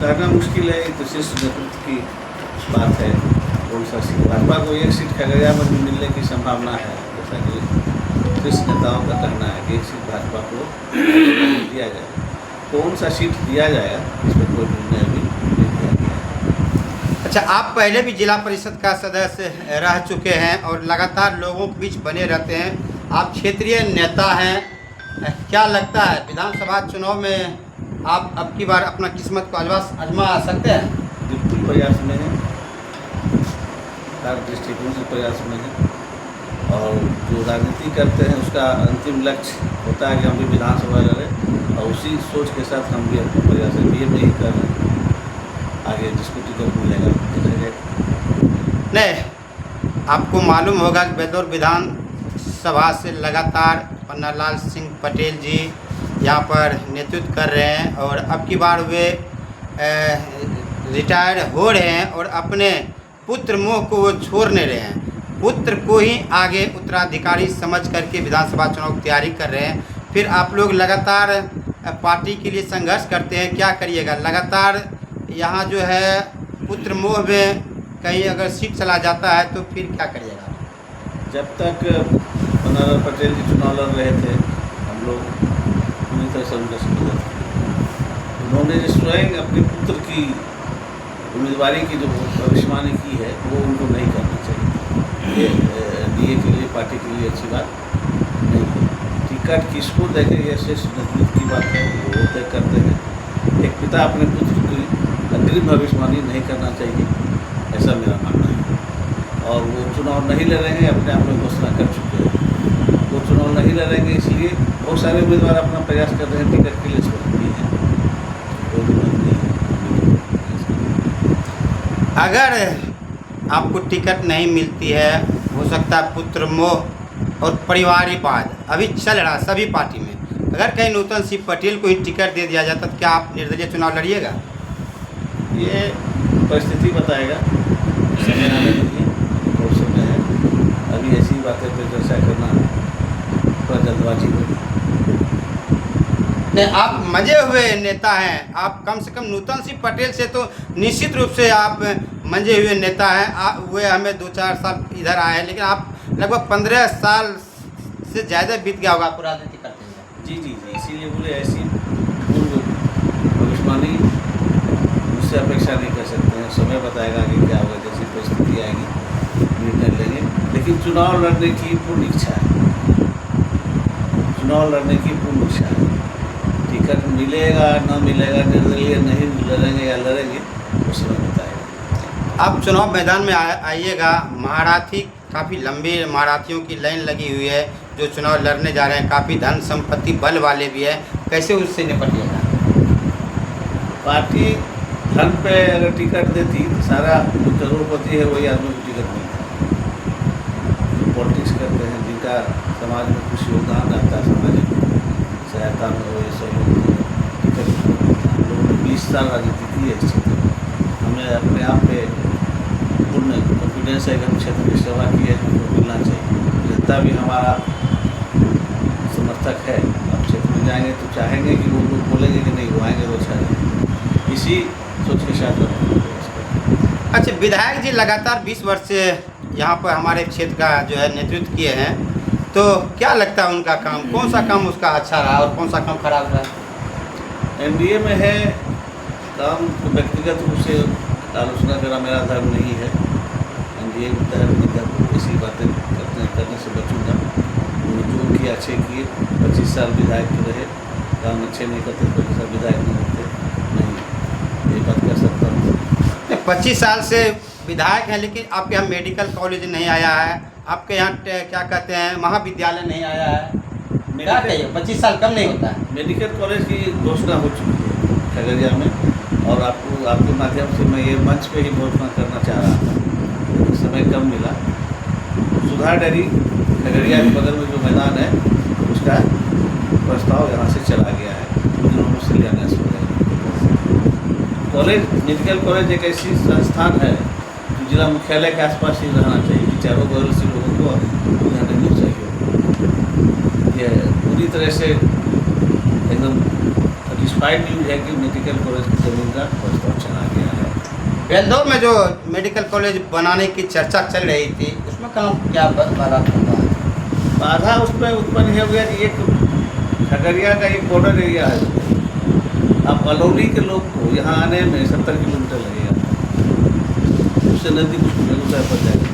कहना मुश्किल है, तो शीर्ष नेतृत्व की बात है। कौन सा सीट भाजपा को एक सीट खगड़िया में भी मिलने की संभावना है, जैसा कि शीर्ष नेताओं का कहना है कि एक सीट भाजपा को दिया जाएगा। कौन सा सीट दिया जाएगा इस पर कोई निर्णय अभी नहीं लिया गया है। अच्छा, आप पहले भी जिला परिषद का सदस्य रह चुके हैं और लगातार लोगों के बीच बने रहते हैं। आप क्षेत्रीय नेता हैं, क्या लगता है विधानसभा चुनाव में आप अब की बार अपना किस्मत को आजमा सकते हैं? बिल्कुल प्रयास में है, हर दृष्टिकोण से प्रयास में है। और जो राजनीति करते हैं उसका अंतिम लक्ष्य होता है कि हम भी विधानसभा लड़ें, और उसी सोच के साथ हम भी अपना प्रयास ये नहीं कर रहे हैं। आगे जिसको टिकट मिलेगा नहीं, आपको मालूम होगा कि बेदौर विधानसभा से लगातार पन्नालाल सिंह पटेल जी यहाँ पर नेतृत्व कर रहे हैं और अब की बार वे रिटायर हो रहे हैं और अपने पुत्र मोह को वो छोड़ नहीं रहे हैं। पुत्र को ही आगे उत्तराधिकारी समझ करके विधानसभा चुनाव की तैयारी कर रहे हैं। फिर आप लोग लगातार पार्टी के लिए संघर्ष करते हैं, क्या करिएगा? लगातार यहाँ जो है पुत्र मोह में कहीं अगर सीट चला जाता है तो फिर क्या करिएगा? जब तक पन्नालाल पटेल जी चुनाव लड़ रहे थे, हम लोग पूरी तरह से उनका समर्थन किया। उन्होंने जो स्वयं अपने पुत्र की उम्मीदवारी की जो भविष्यवाणी की है वो उनको नहीं करना चाहिए। ये डीए के लिए, पार्टी के लिए अच्छी बात नहीं है। टिकट किसको देंगे ये शीर्ष नेतृत्व की बात है, वो तय करते हैं। एक पिता अपने पुत्र की अग्रिम भविष्यवाणी नहीं करना चाहिए, ऐसा मेरा मानना है। और वो चुनाव नहीं लड़ेंगे, अपने आप में घोषणा कर चुके हैं वो चुनाव नहीं लड़ेंगे। इसलिए बहुत सारे उम्मीदवार अपना प्रयास कर रहे हैं टिकट के लिए, अगर आपको टिकट नहीं मिलती है, हो सकता है पुत्र मोह और परिवारवाद अभी चल रहा है सभी पार्टी में, अगर कहीं नूतन सिंह पटेल को ही टिकट दे दिया जाता तो क्या आप निर्दलीय चुनाव लड़िएगा? ये परिस्थिति बताएगा, समय आने दीजिए, बहुत समय है। अभी ऐसी बातें पर चर्चा करना थोड़ा जल्दबाजी होगी। नहीं, आप मजे हुए नेता हैं। आप कम से कम नूतन सिंह पटेल से तो निश्चित रूप से आप मंजे हुए नेता हैं। वे हमें 2-4 साल इधर आए हैं, लेकिन आप लगभग 15 साल से ज़्यादा बीत गया होगा आपको राजनीति करते हुए। जी जी जी, इसीलिए बोले ऐसी पूर्व भविष्यवाणी उससे अपेक्षा नहीं कर सकते हैं। समय बताएगा कि क्या होगा, जैसी परिस्थिति आएगी निर्णय लेंगे। लेकिन चुनाव लड़ने की पूर्ण इच्छा है, चुनाव लड़ने की पूर्ण इच्छा है। टिकट मिलेगा ना मिलेगा, निर्दलीय नहीं लड़ेंगे या लड़ेंगे, वो समय बताएगा। आप चुनाव मैदान में आइएगा। महारथी काफ़ी लंबी महारथियों की लाइन लगी हुई है जो चुनाव लड़ने जा रहे हैं, काफ़ी धन संपत्ति बल वाले भी है, कैसे उससे निपटिएगा? पार्टी धन पे अगर टिकट देती तो सारा जो करोड़पति है वही आदमी को टिकट मिलता। जो पॉलिटिक्स करते हैं, जिनका समाज में कुछ योगदान रहता है, सामाजिक सहायता में हो, ये सब टिकट लोगों ने 20 साल राजनीति की है इस क्षेत्र में। हमें अपने आप पे पूर्ण कॉन्फिडेंस है कि हम क्षेत्र की सेवा की है, हमको मिलना चाहिए। जनता भी हमारा समर्थक है। अब क्षेत्र में जाएंगे तो चाहेंगे कि वो लोग बोलेंगे कि नहीं वो आएंगे तो अच्छा है, इसी सोच के साथ। अच्छा, विधायक जी लगातार 20 वर्ष से यहाँ पर हमारे क्षेत्र का जो है नेतृत्व किए हैं, तो क्या लगता है उनका काम, कौन सा काम उसका अच्छा रहा और कौन सा काम खराब रहा? एनडीए में है काम, तो व्यक्तिगत रूप से आलोचना करना मेरा धर्म नहीं है। एनडीए में धर्म ऐसी बातें करने से बचूंगा। जो किए अच्छे किए, 25 साल विधायक रहे, काम अच्छे नहीं करते 25 साल विधायक नहीं होते, नहीं ये बात कर सकता हूँ। 25 साल से विधायक हैं, लेकिन आपके यहाँ मेडिकल कॉलेज नहीं आया है, आपके यहाँ क्या कहते हैं महाविद्यालय नहीं आया है, क्या कहिए? 25 साल कम नहीं होता है। मेडिकल कॉलेज की घोषणा हो चुकी है खगड़िया में, और आपके माध्यम से मैं ये मंच पे ही घोषणा करना चाह रहा था, समय कम मिला। सुधार डेयरी खगड़िया के बगल में जो मैदान है उसका प्रस्ताव यहाँ से चला गया है, उन्होंने शिलान्यास हो गया। कॉलेज, मेडिकल कॉलेज एक ऐसी संस्थान है जो जिला मुख्यालय के आसपास ही रहना चाहिए, चारों बगल से लोगों को यहाँ रहना चाहिए। यह पूरी तरह से एकदम वेरीफाइड न्यूज है कि मेडिकल कॉलेज की ज़मीन का प्रस्ताव चला गया है। बेलदौर में जो मेडिकल कॉलेज बनाने की चर्चा चल रही थी, उसमें कहाँ क्या बात होगा? बाधा उसमें उत्पन्न हो गया कि एक खगड़िया का एक बॉर्डर एरिया है, अब अलौली के लोग को यहाँ आने में 70 किलोमीटर लगेगा, उससे नज़दीक बेगूसराय पर जाएगा।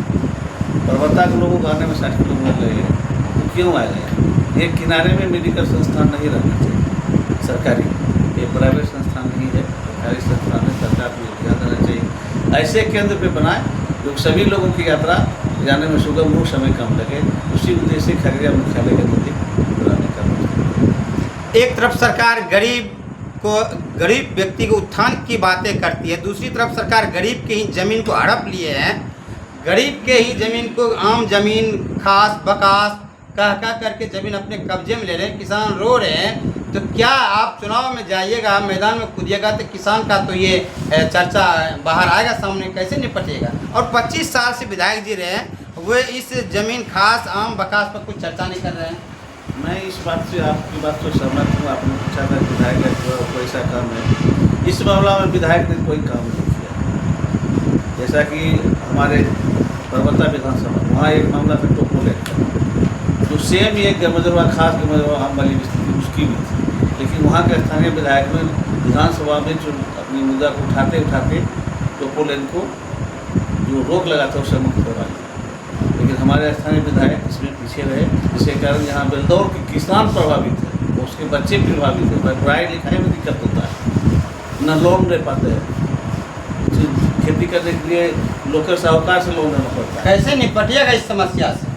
पर्वता के लोगों को आने में 60 किलोमीटर लगेगा, तो क्यों आएगा? एक किनारे में मेडिकल संस्थान नहीं रहना चाहिए सरकारी, ये प्राइवेट संस्थान नहीं है, सरकारी संस्थान है, सरकार को ध्यान देना चाहिए। ऐसे केंद्र पे बनाए जो सभी लोगों की यात्रा जाने में सुगम हो, समय कम लगे, उसी उद्देश्य से खगड़िया मुख्यालय के नज़दीक बनाने का। एक तरफ सरकार गरीब व्यक्ति के उत्थान की बातें करती है, दूसरी तरफ सरकार गरीब के ही ज़मीन को हड़प लिए हैं, गरीब के ही ज़मीन को आम ज़मीन खास बकास कह करके ज़मीन अपने कब्जे में ले रहे हैं, किसान रो रहे हैं। तो क्या आप चुनाव में जाइएगा, मैदान में कूदिएगा तो किसान का तो ये चर्चा बाहर आएगा सामने, कैसे निपटेगा? और 25 साल से विधायक जी रहे हैं, वे इस ज़मीन खास आम बकास पर कुछ चर्चा नहीं कर रहे हैं। मैं इस बात से आपकी बात से सहमत हूँ। आपने पूछा था विधायक का जो कोई सा काम है, इस मामला में विधायक ने कोई काम नहीं किया। जैसा कि हमारे पर्वता विधानसभा, वहाँ एक मामला था टोपोलेट का, तो सेम ये गमजरवा खास गमजरवा आम वाली स्थिति उसकी भी थी, लेकिन वहाँ के स्थानीय विधायक ने विधानसभा में जो अपनी मुद्दा को उठाते उठाते टोपोलेट को जो रोक लगा था उससे मुक्त करवा लिया। लेकिन हमारे स्थानीय विधायक इसमें पीछे रहे, जिसके कारण यहाँ बेलदौर के किसान प्रभावित है, उसके बच्चे भी प्रभावित है, पढ़ाई लिखाई में दिक्कत होता है, न लोन ले पाते हैं, खेती करने के लिए लोकल साहूकार से लोन लेना पड़ता है। कैसे निपटिएगा इस समस्या से?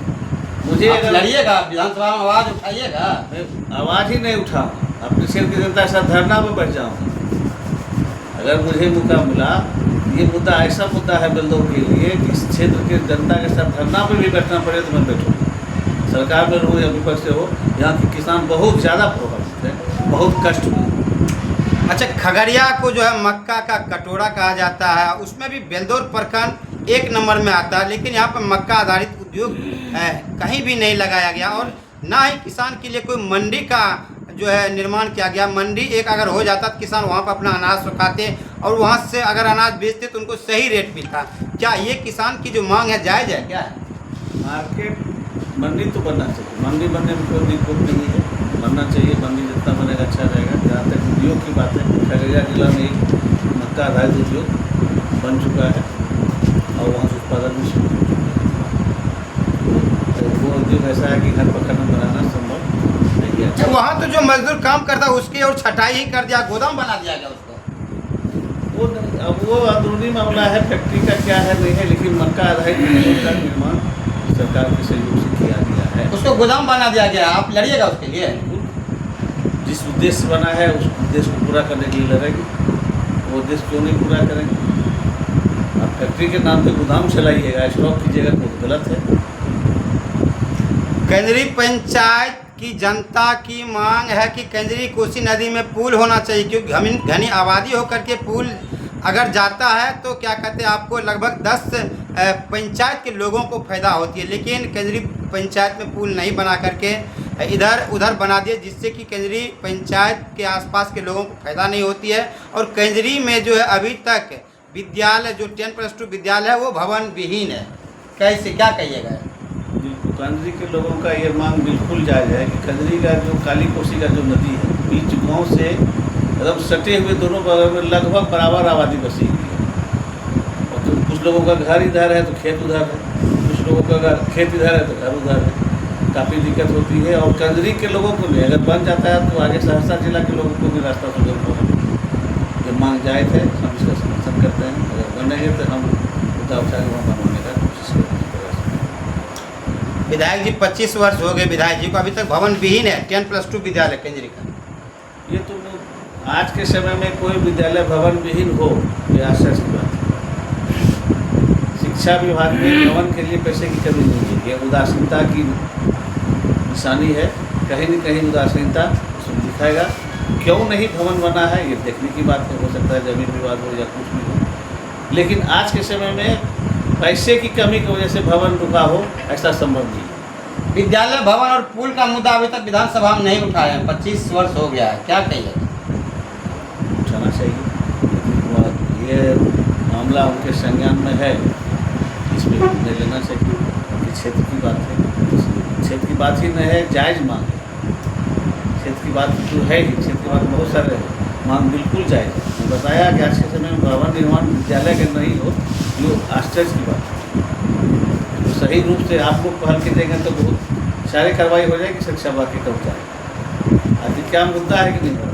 मुझे आप लड़िएगा, विधानसभा में आवाज़ उठाइएगा? मैं आवाज़ ही नहीं उठाऊँ, अपने क्षेत्र की जनता के साथ धरना में बैठ जाऊँ। अगर मुझे मौका मिला, ये मुद्दा ऐसा मुद्दा है बेलदौर के लिए कि इस क्षेत्र के जनता के साथ धरना पे भी बैठना पड़े तो मैं बैठूँगा। सरकार में हो या विपक्ष से हो, यहाँ के किसान बहुत ज़्यादा प्रभावित है, बहुत कष्ट में। अच्छा, खगड़िया को जो है मक्का का कटोरा कहा जाता है, उसमें भी बेलदौर प्रखंड 1 नंबर में आता है, लेकिन यहाँ पर मक्का आधारित उद्योग कहीं भी नहीं लगाया गया और ना ही किसान के लिए कोई मंडी का जो है निर्माण किया गया। मंडी एक अगर हो जाता तो किसान वहाँ पर अपना अनाज सुखाते और वहाँ से अगर अनाज बेचते तो उनको सही रेट मिलता। क्या ये किसान की जो मांग है जायज़ है? क्या है? मार्केट मंडी तो बनना चाहिए, मंडी बनने में कोई दिक्कत नहीं है, बनना चाहिए। मंडी जितना बनेगा अच्छा रहेगा। जहाँ तक उद्योग की बात है, खगड़िया जिला में एक मक्का आधारित उद्योग बन चुका है और वहाँ से उत्पादन भी शुरू हो चुका है। वो उद्योग ऐसा है कि घर पर खाना बनाना संभव नहीं है। अच्छा, वहाँ तो जो मजदूर काम करता है उसकी और छटाई ही कर दिया, गोदाम बना दिया गया उसको। अब वो अंदरूनी मामला है, फैक्ट्री का क्या है नहीं है, लेकिन मक्का आधारित उद्योग का निर्माण सरकार के सहयोग से किया गया है। उसको गोदाम बना दिया गया, आप लड़िएगा उसके लिए? जिस उद्देश्य बना है उस उद्देश्य को पूरा करने के लिए लड़ेंगे, वो उद्देश्य क्यों नहीं पूरा करेंगे? आप फैक्ट्री के नाम पे गोदाम चलाइएगा, स्टॉक कीजिएगा तो गलत है। कंजरी पंचायत की जनता की मांग है कि कंजरी कोसी नदी में पुल होना चाहिए, क्योंकि घनी आबादी होकर के पुल अगर जाता है तो क्या कहते हैं आपको लगभग 10 पंचायत के लोगों को फ़ायदा होती है, लेकिन कंजरी पंचायत में पुल नहीं बना करके इधर उधर बना दिए, जिससे कि कंजरी पंचायत के आसपास के लोगों को फ़ायदा नहीं होती है। और कंजरी में जो है अभी तक विद्यालय जो 10+2 विद्यालय है वो भवन विहीन है। कैसे, क्या कहिएगा? कंजरी के लोगों का ये मांग बिल्कुल जायज़ है कि कंजरी का जो काली कोसी का जो नदी है, बीच गाँव से एकदम सटे हुए दोनों बगल में लगभग बराबर आबादी बसी हुई है। और तो कुछ लोगों का घर इधर है तो खेत उधर है, कुछ लोगों का अगर खेत इधर है तो घर उधर है, काफ़ी दिक्कत होती है। और कंजरी के लोगों को नहीं, अगर बन जाता है तो आगे सहरसा जिला के लोगों को भी रास्ता सुगम होगा। ये मांग जायज़ है, हम इसका समर्थन करते हैं। अगर बनेंगे तो हम मुद्दा उठा के वहाँ बनवाने का कोशिश करेंगे। विधायक जी 25 वर्ष हो गए विधायक जी को, अभी तक भवन विहीन है 10+2 विद्यालय कंजरी का। ये तो आज के समय में कोई विद्यालय भवन विहीन हो, ये आश्चर्य की बात है। शिक्षा विभाग में भवन के लिए पैसे की कमी नहीं है, ये उदासीनता की निशानी है। कहीं न कहीं उदासीनता उसमें दिखाएगा। क्यों नहीं भवन बना है ये देखने की बात है। हो सकता है जमीन विवाद हो या कुछ भी हो, लेकिन आज के समय में पैसे की कमी की वजह से भवन रुका हो, ऐसा संभव नहीं है। विद्यालय भवन और पुल का मुद्दा अभी तक विधानसभा में नहीं उठाया है, 25 वर्ष हो गया है, क्या कहिए? मामला उनके संज्ञान में है, इस पर निर्णय लेना चाहिए। कि क्षेत्र की बात है, क्षेत्र की बात ही नहीं है, जायज़ मांग है। क्षेत्र की बात तो है ही, क्षेत्र की बात बहुत सारे मांग बिल्कुल जायज़ है। मैंने बताया कि आज के समय में भवन निर्माण विद्यालय के नहीं हो, ये आश्चर्य की बात है। तो सही रूप से आप लोग पहल के देंगे तो बहुत सारी कार्रवाई हो जाएगी, शिक्षा विभाग की कब जाएगी। आखिर क्या मुद्दा है कि नहीं हो रहा,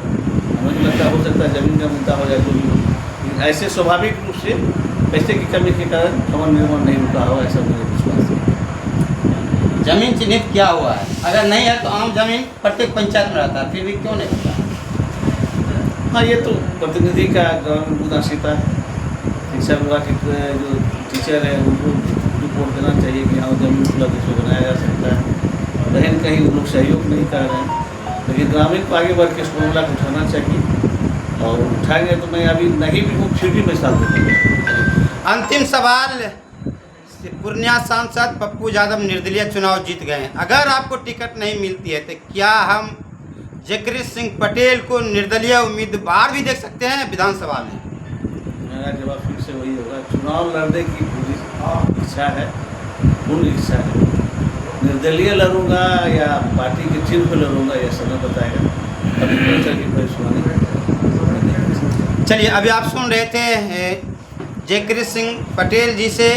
हमें लगता हो सकता है ज़मीन का मुद्दा हो जाए, जो भी हो। ऐसे स्वाभाविक रूप से पैसे की कमी के कारण भवन निर्माण नहीं रुका हो, ऐसा मुझे विश्वास है। जमीन चिन्हित किया हुआ है, अगर नहीं है तो आम जमीन प्रत्येक पंचायत में रहता है, फिर भी क्यों नहीं होता? हाँ, ये तो प्रतिनिधि का गवर्नमेंट उदासीनता है। शिक्षा विभाग के जो टीचर है उनको रिपोर्ट देना चाहिए कि हाँ जमीन उपलब्ध इसको बनाया जा सकता है। लेकिन कहीं वो लोग सहयोग नहीं कर रहे हैं, लेकिन ग्रामीण को आगे बढ़ के इस मामला को उठाना चाहिए, और उठाएंगे तो मैं अभी नहीं भी हूँ फिर भी मैं साथ दूँगा। अंतिम सवाल, पूर्णिया सांसद पप्पू यादव निर्दलीय चुनाव जीत गए हैं, अगर आपको टिकट नहीं मिलती है तो क्या हम जयकृष्ण सिंह पटेल को निर्दलीय उम्मीदवार भी देख सकते हैं विधानसभा में? मेरा जवाब फिर से वही होगा, चुनाव लड़ने की पूरी इच्छा है, पूर्ण इच्छा है। निर्दलीय लड़ूंगा या पार्टी के चिन्ह पर लड़ूंगा, यह समय बताएगा। अभी परिचय की भविष्यवाणी। चलिए, अभी आप सुन रहे थे जयकृष्ण सिंह पटेल जी से।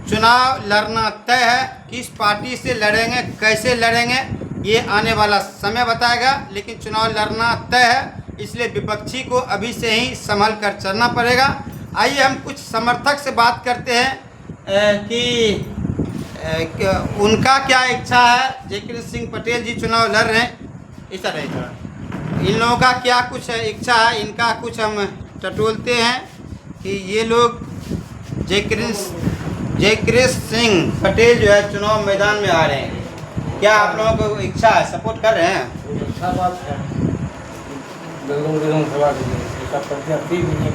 चुनाव लड़ना तय है, किस पार्टी से लड़ेंगे, कैसे लड़ेंगे, ये आने वाला समय बताएगा, लेकिन चुनाव लड़ना तय है, इसलिए विपक्षी को अभी से ही संभल कर चलना पड़ेगा। आइए हम कुछ समर्थक से बात करते हैं कि उनका क्या इच्छा है। जयकृष्ण सिंह पटेल जी चुनाव लड़ रहे हैं, ऐसा रहेगा, इन लोगों का क्या कुछ इच्छा है, इनका कुछ हम टटोलते हैं कि ये लोग जयकृष्ण सिंह पटेल जो है चुनाव मैदान में आ रहे हैं, क्या आप लोगों को इच्छा है, सपोर्ट कर रहे हैं? अच्छा बात है, विधानसभा के लिए इसका प्रत्याशी भी नहीं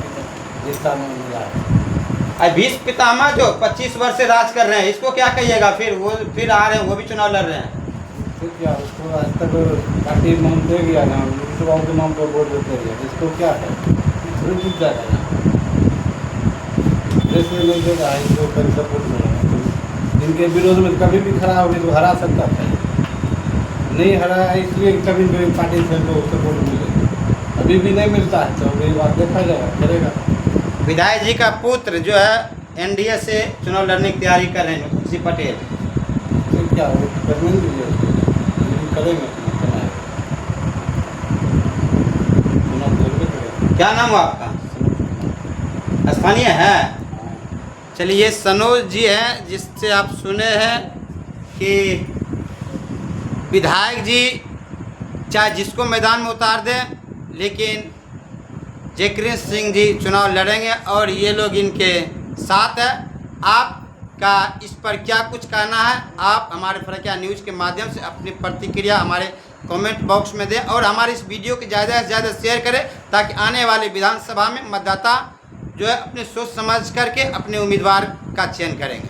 जिसका नाम मिला है। भीष्म पितामह जो 25 वर्ष से राज कर रहे हैं, इसको क्या कहिएगा? फिर आ रहे हैं, वो भी चुनाव लड़ रहे हैं, तो क्या उसको आज तक पार्टी नाम दे गया ना, युवाओं के नाम पर वोट देते गया, इसको क्या है, जीत जाएगा ना, देश में नहीं देगा, इसको कभी सपोर्ट नहीं। इनके विरोध में कभी भी खड़ा होगी तो हरा सकता था, नहीं हरा है, इसलिए कभी भी पार्टी से तो सपोर्ट मिलेगा। अभी भी नहीं मिलता है तो ये बात देखा जाएगा, करेगा। विधायक जी का पुत्र जो है एनडीए से चुनाव लड़ने की तैयारी कर रहे हैं, खुशी पटेल, तो क्या वो करने दीजिए, करेंगे क्या नाम है आपका? स्थानीय है? चलिए, सनोज जी हैं, जिससे आप सुने हैं कि विधायक जी चाहे जिसको मैदान में उतार दें, लेकिन जयकृष्ण सिंह जी चुनाव लड़ेंगे और ये लोग इनके साथ है। आपका इस पर क्या कुछ कहना है? आप हमारे फरकिया न्यूज़ के माध्यम से अपनी प्रतिक्रिया हमारे कमेंट बॉक्स में दें, और हमारे इस वीडियो को ज़्यादा से ज़्यादा शेयर करें, ताकि आने वाले विधानसभा में मतदाता जो है अपने सोच समझ करके अपने उम्मीदवार का चयन करेंगे।